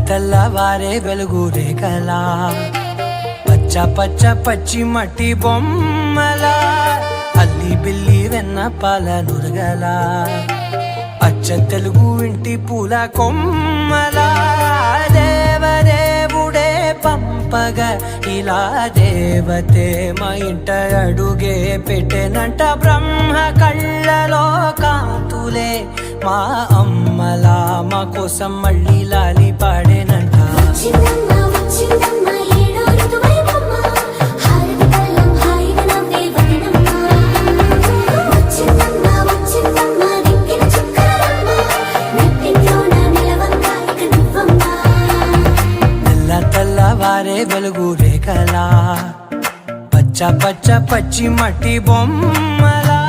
తెల్లవారే వెలుగు రేఖలా పచ్చ పచ్చ పచ్చి మట్టి బొమ్మలా అల్లి బిల్లి వెన్న పాల నురగలా అచ్చ తెలుగు ఇంటి పూల కొమ్మలా దేవదేవుడే పంపగా ఇలా దేవతే మా ఇంట అడుగే పెట్టెనంట బ్రహ్మ కళ్ళలో కాంతులే మా అమ్మలా మా కోసం మళ్ళీ లాలి పాడేనంట తెల్లవారే వెలుగు రేఖలా పచ్చ పచ్చ పచ్చి మట్టి బొమ్మలా